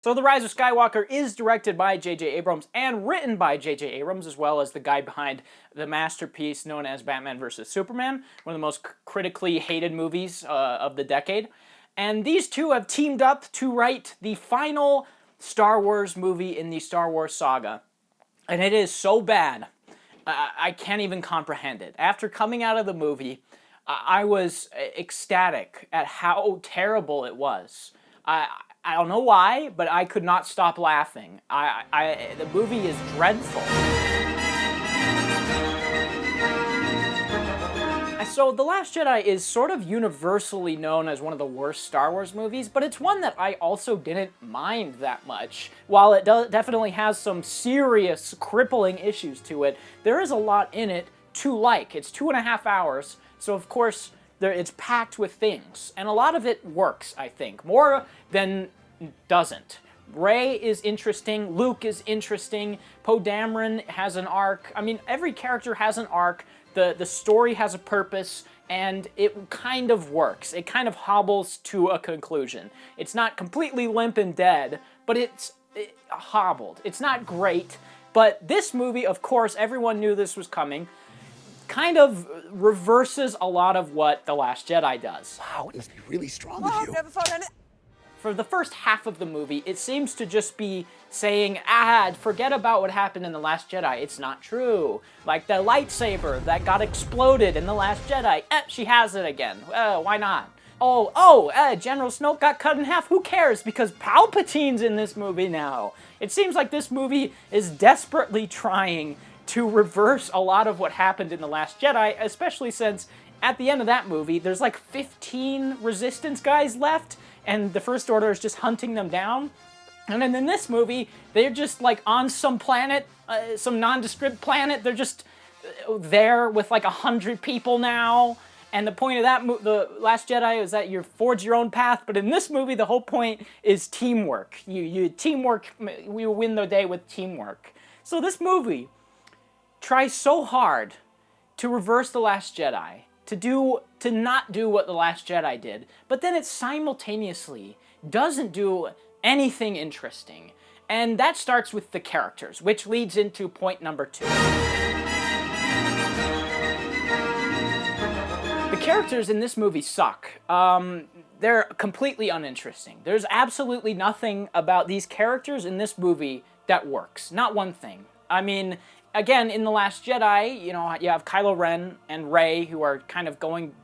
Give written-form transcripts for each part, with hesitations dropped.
So The Rise of Skywalker is directed by J.J. Abrams and written by J.J. Abrams, as well as the guy behind the masterpiece known as Batman vs. Superman, one of the most critically hated movies of the decade. And these two have teamed up to write the final Star Wars movie in the Star Wars saga. And it is so bad, I can't even comprehend it. After coming out of the movie, I was ecstatic at how terrible it was. I don't know why, but I could not stop laughing. The movie is dreadful. So The Last Jedi is sort of universally known as one of the worst Star Wars movies, but it's one that I also didn't mind that much. While it definitely has some serious, crippling issues to it, there is a lot in it to like. It's 2.5 hours, so of course it's packed with things, and a lot of it works, I think, more than doesn't. Rey is interesting, Luke is interesting, Poe Dameron has an arc. I mean, every character has an arc, the story has a purpose, and it kind of works. It kind of hobbles to a conclusion. It's not completely limp and dead, but it's hobbled. It's not great, but this movie, of course, everyone knew this was coming, kind of reverses a lot of what The Last Jedi does. Wow, it must be really strong with you. Never thought any. For the first half of the movie, it seems to just be saying, forget about what happened in The Last Jedi. It's not true. Like the lightsaber that got exploded in The Last Jedi. She has it again. Why not? General Snoke got cut in half. Who cares? Because Palpatine's in this movie now. It seems like this movie is desperately trying to reverse a lot of what happened in The Last Jedi, especially since at the end of that movie, there's like 15 Resistance guys left, and the First Order is just hunting them down. And then in this movie, they're just like on some planet, some nondescript planet. They're just there with like 100 people now. And the point of that, The Last Jedi, is that you forge your own path. But in this movie, the whole point is teamwork. You teamwork. We win the day with teamwork. So this movie tries so hard to reverse The Last Jedi, to not do what The Last Jedi did, but then it simultaneously doesn't do anything interesting. And that starts with the characters, which leads into point number 2. The characters in this movie suck. They're completely uninteresting. There's absolutely nothing about these characters in this movie that works. Not one thing. I mean, again, in The Last Jedi, you know, you have Kylo Ren and Rey who are kind of going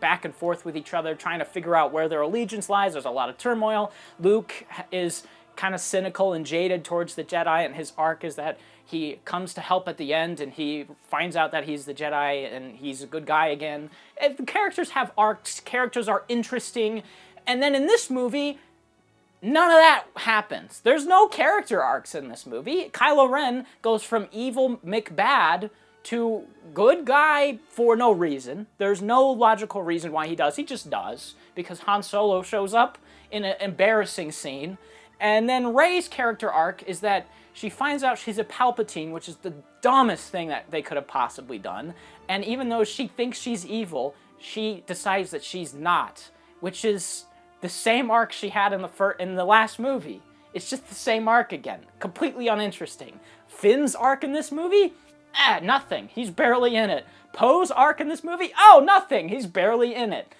back and forth with each other, trying to figure out where their allegiance lies. There's a lot of turmoil. Luke is kind of cynical and jaded towards the Jedi, and his arc is that he comes to help at the end, and he finds out that he's the Jedi, and he's a good guy again. The characters have arcs. Characters are interesting. And then in this movie, none of that happens. There's no character arcs in this movie. Kylo Ren goes from evil McBad to good guy for no reason. There's no logical reason why he does. He just does, because Han Solo shows up in an embarrassing scene. And then Rey's character arc is that she finds out she's a Palpatine, which is the dumbest thing that they could have possibly done. And even though she thinks she's evil, she decides that she's not, which is the same arc she had in the last movie. It's just the same arc again. Completely uninteresting. Finn's arc in this movie? Nothing. He's barely in it. Poe's arc in this movie? Oh, nothing. He's barely in it.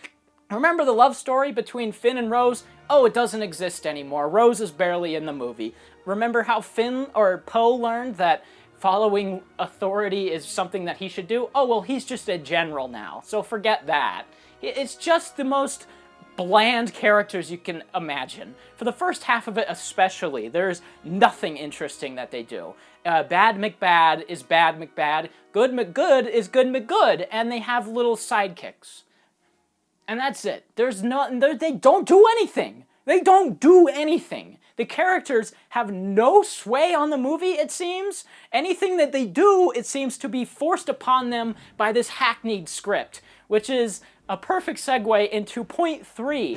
Remember the love story between Finn and Rose? Oh, it doesn't exist anymore. Rose is barely in the movie. Remember how Poe learned that following authority is something that he should do? Oh, well, he's just a general now, so forget that. It's just the most bland characters you can imagine. For the first half of it especially, there's nothing interesting that they do. Bad McBad is bad McBad, good McGood is good McGood, and they have little sidekicks. And that's it. They don't do anything. They don't do anything. The characters have no sway on the movie, it seems. Anything that they do, it seems to be forced upon them by this hackneyed script, which is a perfect segue into point 3.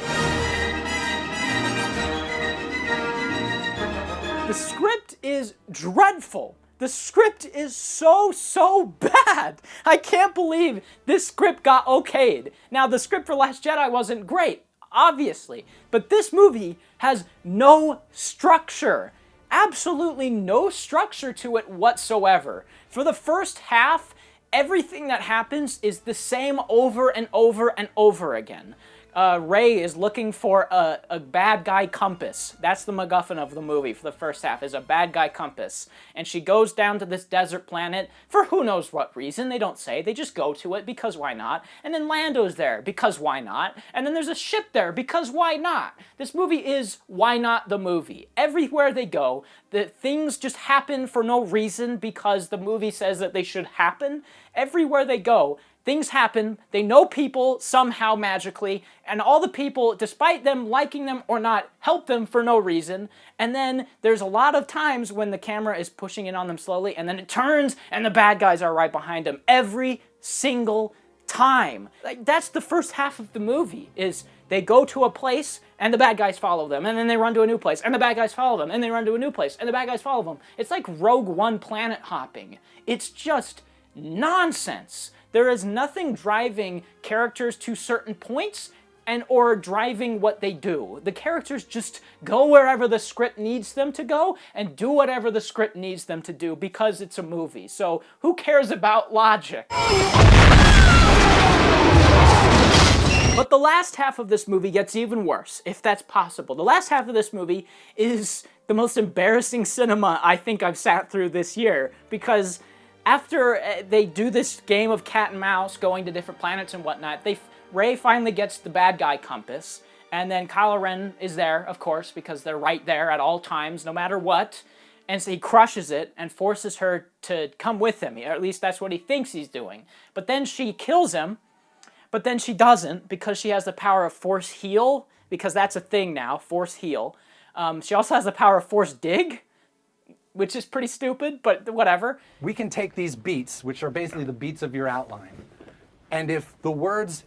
The script is dreadful. The script is so bad. I can't believe this script got okayed. Now, the script for Last Jedi wasn't great, obviously, but this movie has no structure. Absolutely no structure to it whatsoever. For the first half, everything that happens is the same over and over and over again. Rey is looking for a bad guy compass. That's the MacGuffin of the movie for the first half, is a bad guy compass. And she goes down to this desert planet for who knows what reason. They don't say. They just go to it because why not? And then Lando's there because why not? And then there's a ship there because why not? This movie is why not the movie. Everywhere they go, the things just happen for no reason because the movie says that they should happen. Everywhere they go, things happen, they know people somehow magically, and all the people, despite them liking them or not, help them for no reason. And then there's a lot of times when the camera is pushing in on them slowly, and then it turns, and the bad guys are right behind them. Every single time. Like, that's the first half of the movie, is they go to a place, and the bad guys follow them, and then they run to a new place, and the bad guys follow them, and they run to a new place, and the bad guys follow them. It's like Rogue One planet hopping. It's just nonsense. There is nothing driving characters to certain points or driving what they do. The characters just go wherever the script needs them to go and do whatever the script needs them to do because it's a movie. So who cares about logic? But the last half of this movie gets even worse, if that's possible. The last half of this movie is the most embarrassing cinema I think I've sat through this year, because after they do this game of cat and mouse, going to different planets and whatnot, Rey finally gets the bad guy compass, and then Kylo Ren is there, of course, because they're right there at all times, no matter what, and so he crushes it and forces her to come with him, or at least that's what he thinks he's doing. But then she kills him, but then she doesn't, because she has the power of Force Heal, because that's a thing now, Force Heal. She also has the power of Force Dig, which is pretty stupid, but whatever. We can take these beats, which are basically the beats of your outline, and if the words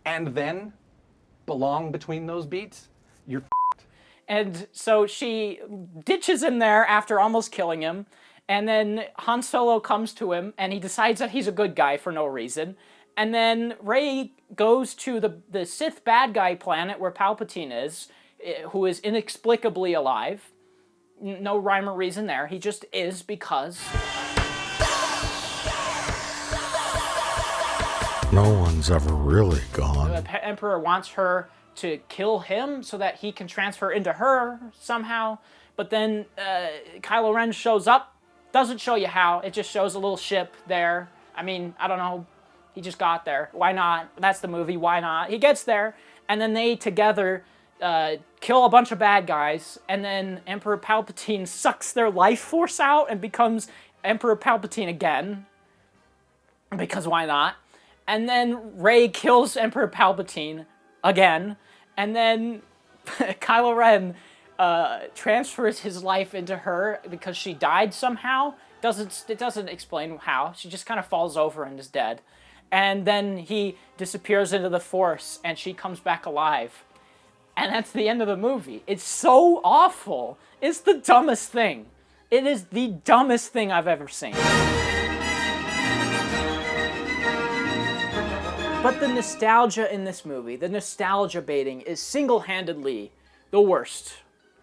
"and then" belong between those beats, you're f***ed. And so she ditches him there after almost killing him, and then Han Solo comes to him, and he decides that he's a good guy for no reason, and then Rey goes to the Sith bad guy planet where Palpatine is, who is inexplicably alive. No rhyme or reason there. He just is because. No one's ever really gone. The Emperor wants her to kill him so that he can transfer into her somehow. But then Kylo Ren shows up. Doesn't show you how. It just shows a little ship there. I mean, I don't know. He just got there. Why not? That's the movie. Why not? He gets there, and then they together kill a bunch of bad guys, and then Emperor Palpatine sucks their life force out and becomes Emperor Palpatine again. Because why not? And then Rey kills Emperor Palpatine again, and then Kylo Ren transfers his life into her because she died somehow. It doesn't explain how. She just kind of falls over and is dead. And then he disappears into the Force, and she comes back alive. And that's the end of the movie. It's so awful. It's the dumbest thing. It is the dumbest thing I've ever seen. But the nostalgia in this movie, the nostalgia baiting, is single-handedly the worst.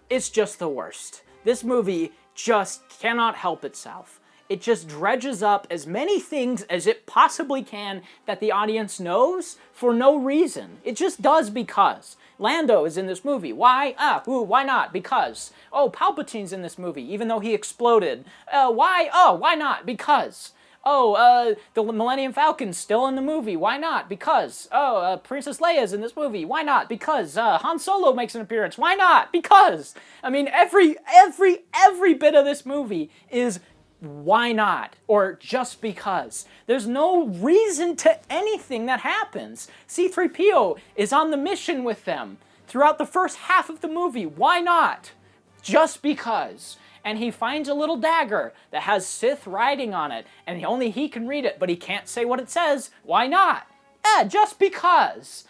It's just the worst. This movie just cannot help itself. It just dredges up as many things as it possibly can that the audience knows for no reason. It just does because. Lando is in this movie. Why? Why not? Because. Oh, Palpatine's in this movie, even though he exploded. Why? Oh, why not? Because. Oh, the Millennium Falcon's still in the movie. Why not? Because. Oh, Princess Leia's in this movie. Why not? Because. Han Solo makes an appearance. Why not? Because. I mean, every bit of this movie is why not? Or just because. There's no reason to anything that happens. C-3PO is on the mission with them throughout the first half of the movie. Why not? Just because. And he finds a little dagger that has Sith writing on it, and only he can read it, but he can't say what it says. Why not? Just because.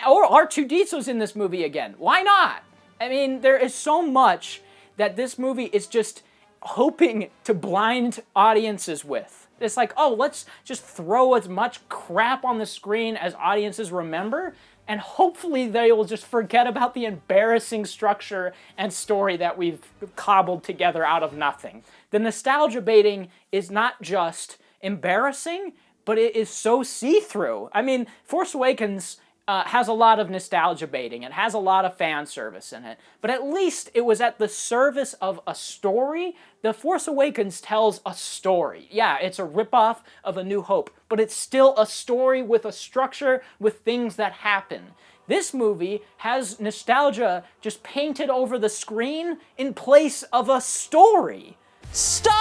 Or R2-D2's in this movie again. Why not? I mean, there is so much that this movie is just hoping to blind audiences with. It's like, oh, let's just throw as much crap on the screen as audiences remember, and hopefully they will just forget about the embarrassing structure and story that we've cobbled together out of nothing. The nostalgia baiting is not just embarrassing, but it is so see-through. I mean, Force Awakens has a lot of nostalgia baiting. It has a lot of fan service in it. But at least it was at the service of a story. The Force Awakens tells a story. Yeah, it's a ripoff of A New Hope, but it's still a story with a structure, with things that happen. This movie has nostalgia just painted over the screen in place of a story. Star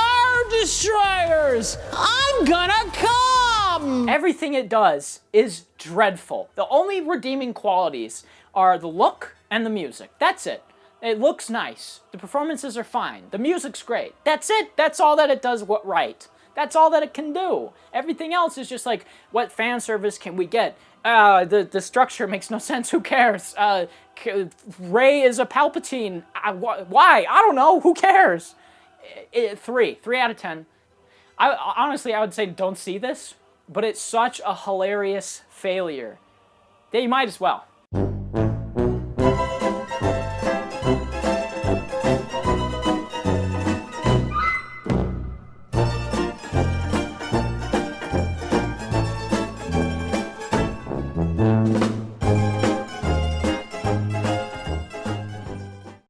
Destroyers! I'm gonna come! Everything it does is dreadful. The only redeeming qualities are the look and the music. That's it. It looks nice. The performances are fine. The music's great. That's it. That's all that it does right. That's all that it can do. Everything else is just like, what fan service can we get? The structure makes no sense. Who cares? Rey is a Palpatine. Why? I don't know. Who cares? 3 out of 10. Honestly, I would say don't see this, but it's such a hilarious failure that you might as well.